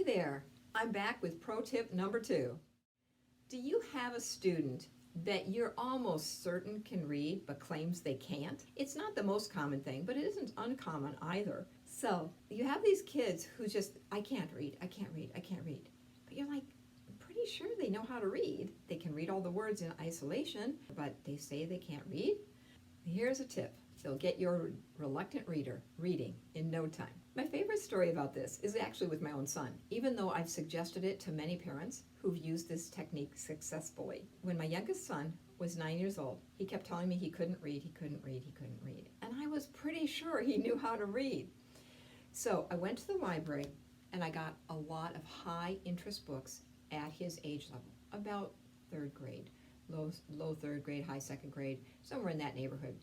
there, I'm back with pro tip number 2. Do you have a student that you're almost certain can read but claims they can't? It's not the most common thing, but it isn't uncommon either. So you have these kids who just, I can't read, I can't read, I can't read. But you're like, I'm pretty sure they know how to read. They can read all the words in isolation, but they say they can't read. Here's a tip. They'll get your reluctant reader reading in no time. My favorite story about this is actually with my own son, even though I've suggested it to many parents who've used this technique successfully. When my youngest son was 9 years old, he kept telling me he couldn't read, he couldn't read, he couldn't read. And I was pretty sure he knew how to read. So I went to the library and I got a lot of high interest books at his age level, about third grade, low third grade, high second grade, somewhere in that neighborhood.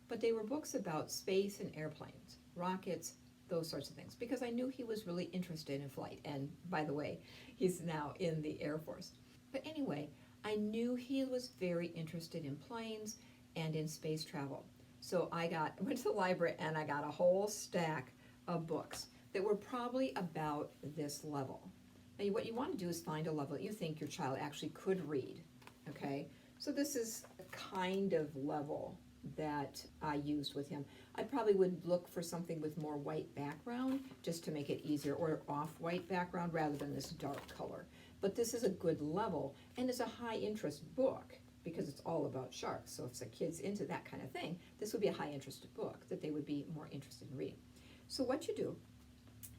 But they were books about space and airplanes, rockets, those sorts of things, because I knew he was really interested in flight. And by the way, he's now in the Air Force. But anyway, I knew he was very interested in planes and in space travel. So I went to the library and I got a whole stack of books that were probably about this level. Now, what you want to do is find a level that you think your child actually could read, okay? So this is a kind of level that I used with him. I probably would look for something with more white background just to make it easier, or off-white background rather than this dark color. But this is a good level, and it's a high-interest book because it's all about sharks. So if the kid's into that kind of thing, this would be a high-interest book that they would be more interested in reading. So what you do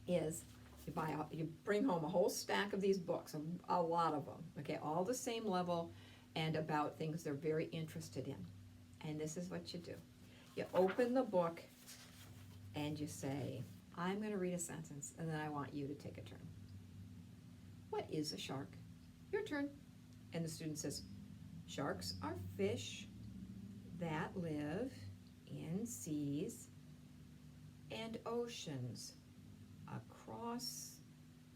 is you bring home a whole stack of these books, a lot of them, okay, all the same level and about things they're very interested in. And this is what you do. You open the book and you say, I'm going to read a sentence and then I want you to take a turn. What is a shark? Your turn. And the student says, sharks are fish that live in seas and oceans across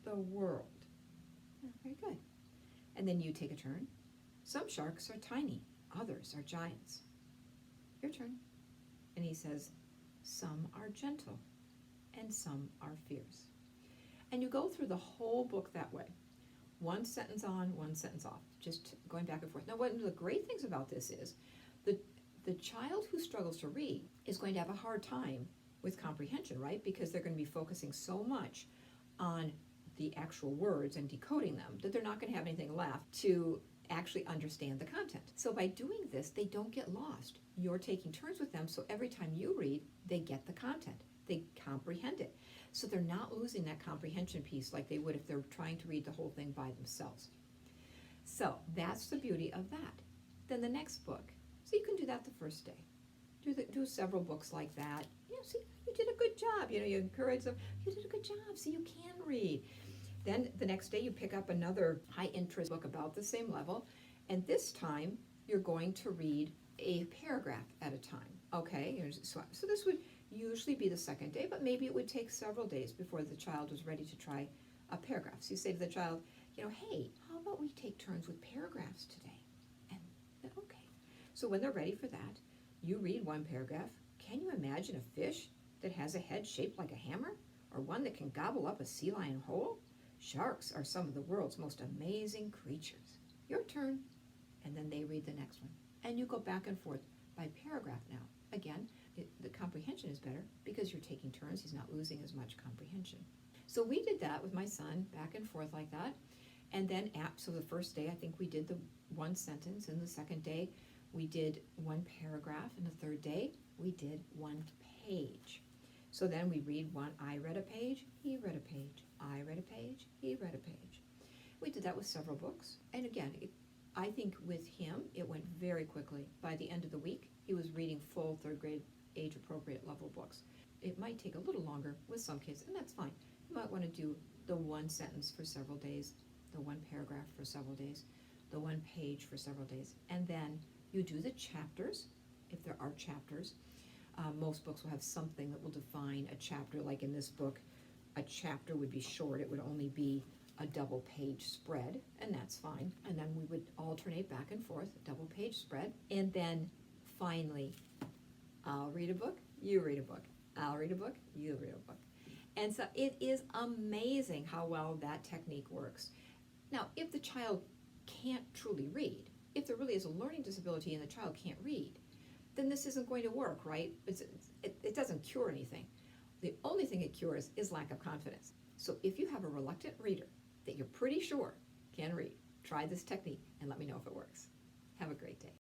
the world. Very good. And then you take a turn. Some sharks are tiny, others are giants. Your turn. And he says, some are gentle and some are fierce. And you go through the whole book that way. One sentence on, one sentence off, just going back and forth. Now, one of the great things about this is the child who struggles to read is going to have a hard time with comprehension, right? Because they're going to be focusing so much on the actual words and decoding them that they're not going to have anything left to actually understand the content. So by doing this, they don't get lost. You're taking turns with them, so every time you read, they get the content. They comprehend it. So they're not losing that comprehension piece like they would if they're trying to read the whole thing by themselves. So that's the beauty of that. Then the next book. So you can do that the first day. Do several books like that. See, you did a good job. You encourage them. You did a good job. See, you can read. Then the next day you pick up another high interest book about the same level, and this time you're going to read a paragraph at a time. Okay, so this would usually be the second day, but maybe it would take several days before the child was ready to try a paragraph. So you say to the child, hey, how about we take turns with paragraphs today? And okay. So when they're ready for that, you read one paragraph. Can you imagine a fish that has a head shaped like a hammer, or one that can gobble up a sea lion whole? Sharks are some of the world's most amazing creatures. Your turn. And then they read the next one. And you go back and forth by paragraph now. Again, the comprehension is better because you're taking turns. He's not losing as much comprehension. So we did that with my son, back and forth like that. And then, so the first day, I think we did the one sentence. And the second day, we did one paragraph. And the third day, we did one page. So then we read one. I read a page, he read a page. I read a page, he read a page. We did that with several books. And again, I think with him, it went very quickly. By the end of the week, he was reading full third grade age-appropriate level books. It might take a little longer with some kids, and that's fine. You might want to do the one sentence for several days, the one paragraph for several days, the one page for several days. And then you do the chapters, if there are chapters. Most books will have something that will define a chapter. Like in this book, a chapter would be short. It would only be a double page spread, and that's fine. And then we would alternate back and forth, a double page spread. And then finally, I'll read a book, you read a book. I'll read a book, you read a book. And so it is amazing how well that technique works. Now, if the child can't truly read, if there really is a learning disability and the child can't read, then this isn't going to work, right? It doesn't cure anything. The only thing it cures is lack of confidence. So if you have a reluctant reader that you're pretty sure can read, try this technique and let me know if it works. Have a great day.